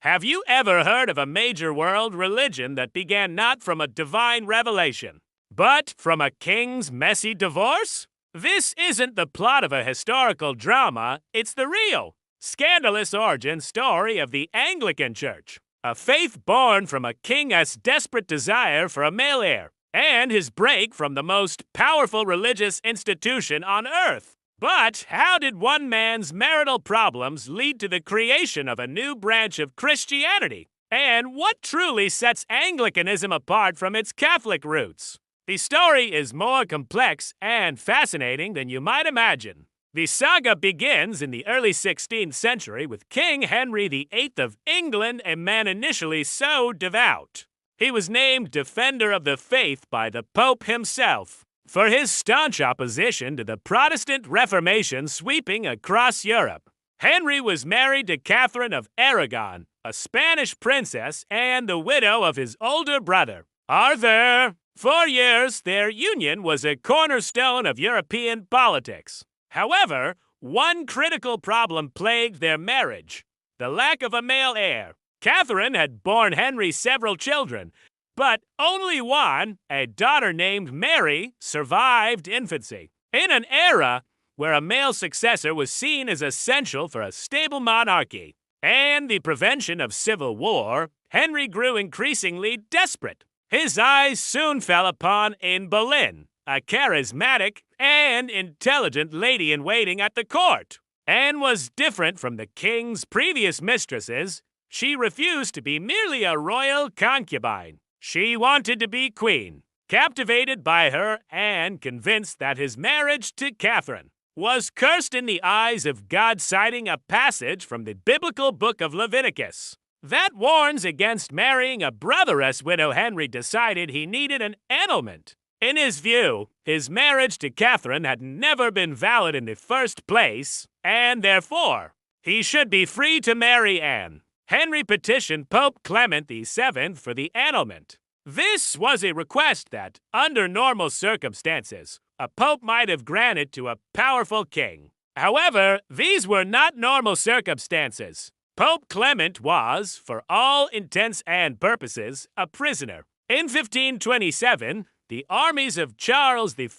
Have you ever heard of a major world religion that began not from a divine revelation, but from a king's messy divorce? This isn't the plot of a historical drama, it's the real, scandalous origin story of the Anglican Church, a faith born from a king's desperate desire for a male heir, and his break from the most powerful religious institution on earth. But how did one man's marital problems lead to the creation of a new branch of Christianity? And what truly sets Anglicanism apart from its Catholic roots? The story is more complex and fascinating than you might imagine. The saga begins in the early 16th century with King Henry VIII of England, a man initially so devout. He was named Defender of the Faith by the Pope himself for his staunch opposition to the Protestant Reformation sweeping across Europe. Henry was married to Catherine of Aragon, a Spanish princess and the widow of his older brother, Arthur. For years, their union was a cornerstone of European politics. However, one critical problem plagued their marriage: the lack of a male heir. Catherine had borne Henry several children, but only one, a daughter named Mary, survived infancy. In an era where a male successor was seen as essential for a stable monarchy and the prevention of civil war, Henry grew increasingly desperate. His eyes soon fell upon Anne Boleyn, a charismatic and intelligent lady-in-waiting at the court. Anne was different from the king's previous mistresses. She refused to be merely a royal concubine. She wanted to be queen. Captivated by her and convinced that his marriage to Catherine was cursed in the eyes of God, citing a passage from the biblical book of Leviticus that warns against marrying a brotheress widow, Henry decided he needed an annulment. In his view, his marriage to Catherine had never been valid in the first place, and therefore, he should be free to marry Anne. Henry petitioned Pope Clement VII for the annulment. This was a request that, under normal circumstances, a pope might have granted to a powerful king. However, these were not normal circumstances. Pope Clement was, for all intents and purposes, a prisoner. In 1527, the armies of Charles V,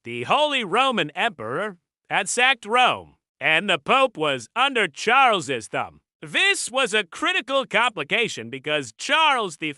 the Holy Roman Emperor, had sacked Rome, and the Pope was under Charles's thumb. This was a critical complication because Charles V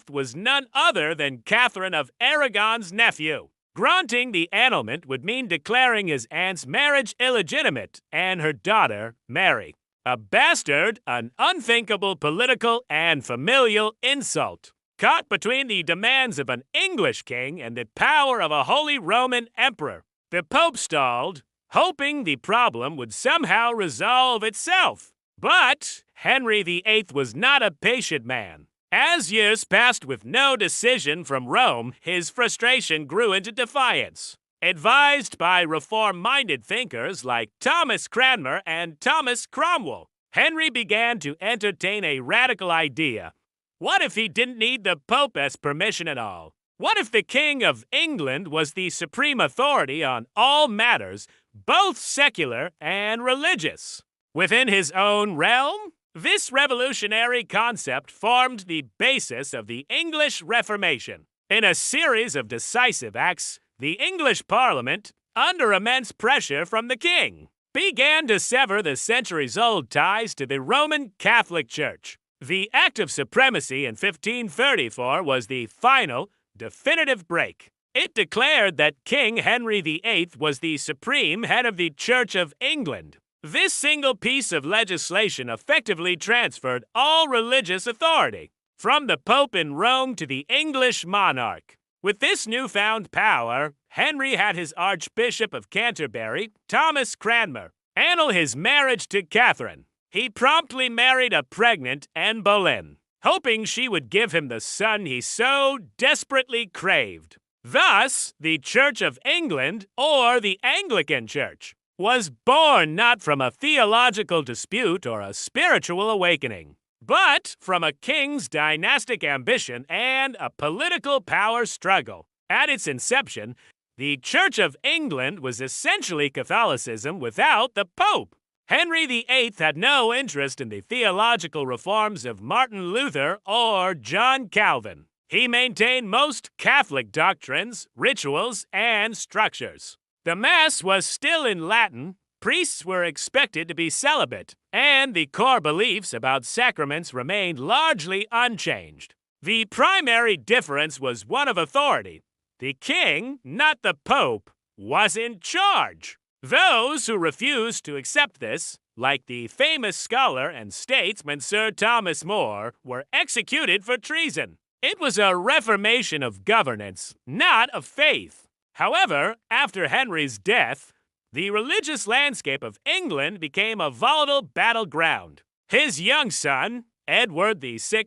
was none other than Catherine of Aragon's nephew. Granting the annulment would mean declaring his aunt's marriage illegitimate and her daughter Mary a bastard, an unthinkable political and familial insult. Caught between the demands of an English king and the power of a Holy Roman Emperor, the Pope stalled, hoping the problem would somehow resolve itself. But Henry VIII was not a patient man. As years passed with no decision from Rome, his frustration grew into defiance. Advised by reform-minded thinkers like Thomas Cranmer and Thomas Cromwell, Henry began to entertain a radical idea. What if he didn't need the Pope's permission at all? What if the King of England was the supreme authority on all matters, both secular and religious? Within his own realm? This revolutionary concept formed the basis of the English Reformation. In a series of decisive acts, the English Parliament, under immense pressure from the king, began to sever the centuries-old ties to the Roman Catholic Church. The Act of Supremacy in 1534 was the final, definitive break. It declared that King Henry VIII was the supreme head of the Church of England. This single piece of legislation effectively transferred all religious authority from the Pope in Rome to the English monarch. With this newfound power, Henry had his Archbishop of Canterbury, Thomas Cranmer, annul his marriage to Catherine. He promptly married a pregnant Anne Boleyn, hoping she would give him the son he so desperately craved. Thus, the Church of England, or the Anglican Church, was born not from a theological dispute or a spiritual awakening, but from a king's dynastic ambition and a political power struggle. At its inception, the Church of England was essentially Catholicism without the Pope. Henry VIII had no interest in the theological reforms of Martin Luther or John Calvin. He maintained most Catholic doctrines, rituals, and structures. The Mass was still in Latin, priests were expected to be celibate, and the core beliefs about sacraments remained largely unchanged. The primary difference was one of authority. The king, not the Pope, was in charge. Those who refused to accept this, like the famous scholar and statesman Sir Thomas More, were executed for treason. It was a reformation of governance, not of faith. However, after Henry's death, the religious landscape of England became a volatile battleground. His young son, Edward VI,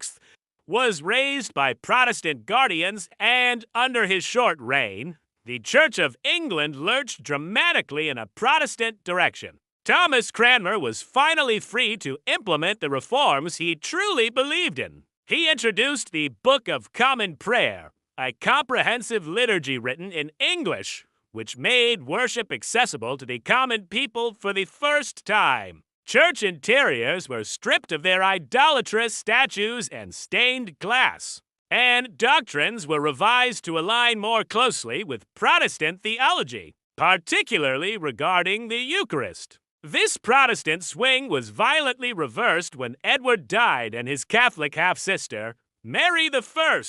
was raised by Protestant guardians, and under his short reign, the Church of England lurched dramatically in a Protestant direction. Thomas Cranmer was finally free to implement the reforms he truly believed in. He introduced the Book of Common Prayer, a comprehensive liturgy written in English, which made worship accessible to the common people for the first time. Church interiors were stripped of their idolatrous statues and stained glass, and doctrines were revised to align more closely with Protestant theology, particularly regarding the Eucharist. This Protestant swing was violently reversed when Edward died and his Catholic half-sister, Mary I,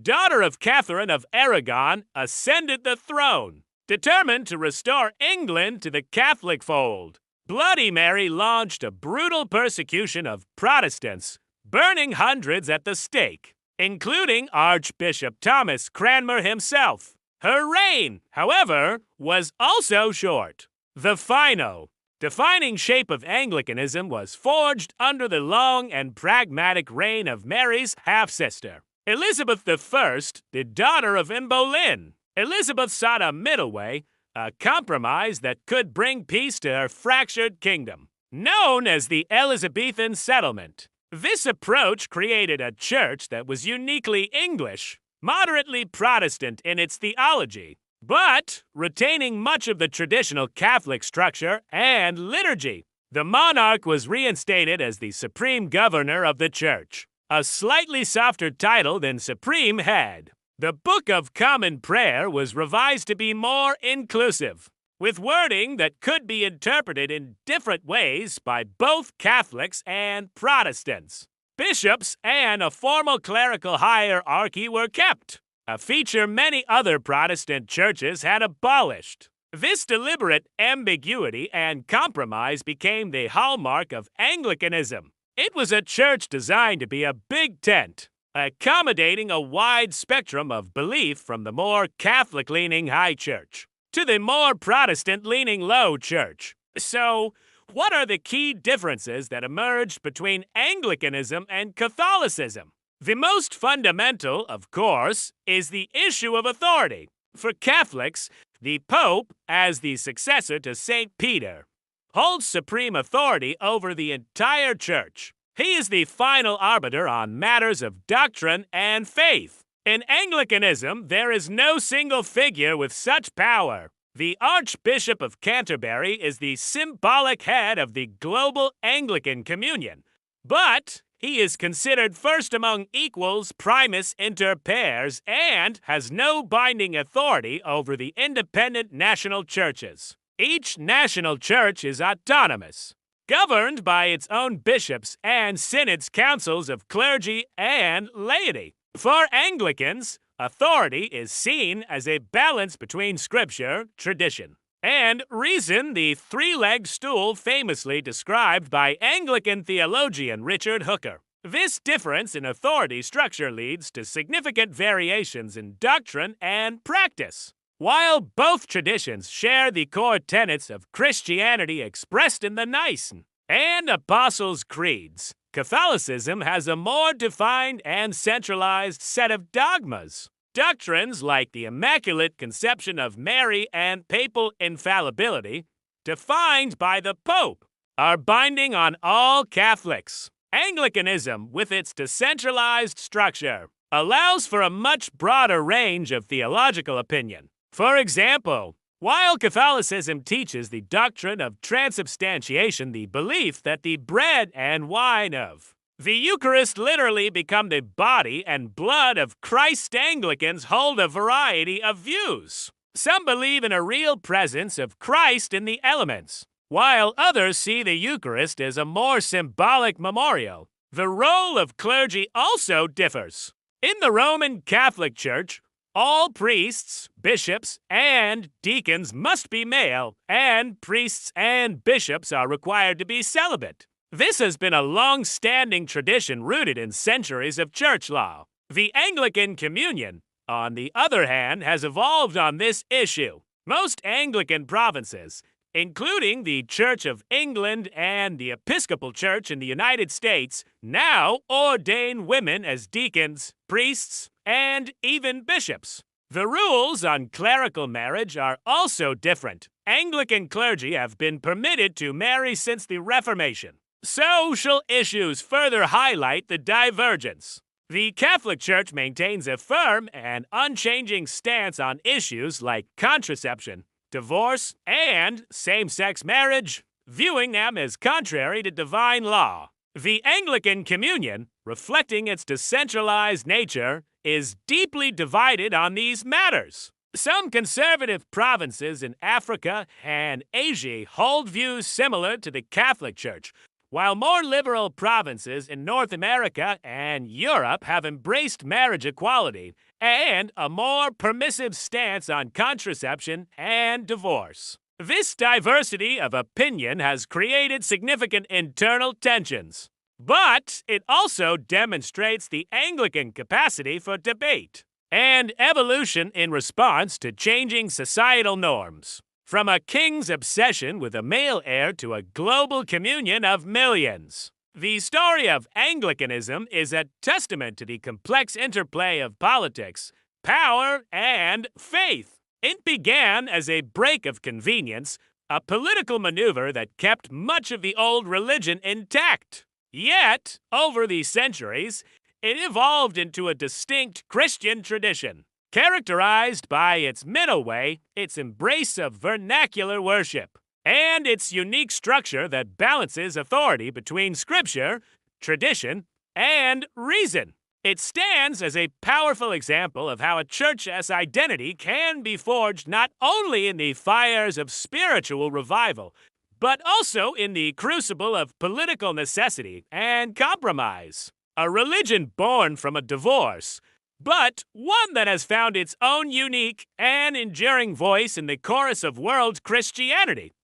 daughter of Catherine of Aragon, ascended the throne, determined to restore England to the Catholic fold. Bloody Mary launched a brutal persecution of Protestants, burning hundreds at the stake, including Archbishop Thomas Cranmer himself. Her reign, however, was also short. The defining shape of Anglicanism was forged under the long and pragmatic reign of Mary's half-sister, Elizabeth I, the daughter of Anne Boleyn. Elizabeth sought a middle way, a compromise that could bring peace to her fractured kingdom, known as the Elizabethan settlement. This approach created a church that was uniquely English, moderately Protestant in its theology, but retaining much of the traditional Catholic structure and liturgy. The monarch was reinstated as the supreme governor of the church, a slightly softer title than supreme head. The Book of Common Prayer was revised to be more inclusive, with wording that could be interpreted in different ways by both Catholics and Protestants. Bishops and a formal clerical hierarchy were kept, a feature many other Protestant churches had abolished. This deliberate ambiguity and compromise became the hallmark of Anglicanism. It was a church designed to be a big tent, accommodating a wide spectrum of belief from the more Catholic-leaning high church to the more Protestant-leaning low church. So, what are the key differences that emerged between Anglicanism and Catholicism? The most fundamental, of course, is the issue of authority. For Catholics, the Pope, as the successor to St. Peter, holds supreme authority over the entire church. He is the final arbiter on matters of doctrine and faith. In Anglicanism, there is no single figure with such power. The Archbishop of Canterbury is the symbolic head of the global Anglican communion, but he is considered first among equals, primus inter pares, and has no binding authority over the independent national churches. Each national church is autonomous, governed by its own bishops and synods, councils of clergy and laity. For Anglicans, authority is seen as a balance between scripture, tradition, and reason, the three-legged stool famously described by Anglican theologian Richard Hooker. This difference in authority structure leads to significant variations in doctrine and practice. While both traditions share the core tenets of Christianity expressed in the Nicene and Apostles' Creeds, Catholicism has a more defined and centralized set of dogmas. Doctrines like the Immaculate Conception of Mary and papal infallibility, defined by the Pope, are binding on all Catholics. Anglicanism, with its decentralized structure, allows for a much broader range of theological opinion. For example, While Catholicism teaches the doctrine of transubstantiation, the belief that the bread and wine of the Eucharist literally become the body and blood of Christ, Anglicans hold a variety of views. Some believe in a real presence of Christ in the elements, while others see the Eucharist as a more symbolic memorial. The role of clergy also differs. In the Roman Catholic Church, all priests, bishops, and deacons must be male, and priests and bishops are required to be celibate. This has been a long-standing tradition rooted in centuries of church law. The Anglican Communion, on the other hand, has evolved on this issue. Most Anglican provinces, including the Church of England and the Episcopal Church in the United States, now ordain women as deacons, priests, and even bishops. The rules on clerical marriage are also different. Anglican clergy have been permitted to marry since the Reformation. Social issues further highlight the divergence. The Catholic Church maintains a firm and unchanging stance on issues like contraception, divorce, and same-sex marriage, viewing them as contrary to divine law. The Anglican Communion, reflecting its decentralized nature, is deeply divided on these matters. Some conservative provinces in Africa and Asia hold views similar to the Catholic Church, while more liberal provinces in North America and Europe have embraced marriage equality and a more permissive stance on contraception and divorce. This diversity of opinion has created significant internal tensions, but it also demonstrates the Anglican capacity for debate and evolution in response to changing societal norms. From a king's obsession with a male heir to a global communion of millions. The story of Anglicanism is a testament to the complex interplay of politics, power, and faith. It began as a break of convenience, a political maneuver that kept much of the old religion intact. Yet, over the centuries, it evolved into a distinct Christian tradition, characterized by its middle way, its embrace of vernacular worship, and its unique structure that balances authority between scripture, tradition, and reason. It stands as a powerful example of how a church's identity can be forged not only in the fires of spiritual revival, but also in the crucible of political necessity and compromise. A religion born from a divorce, but one that has found its own unique and enduring voice in the chorus of world Christianity.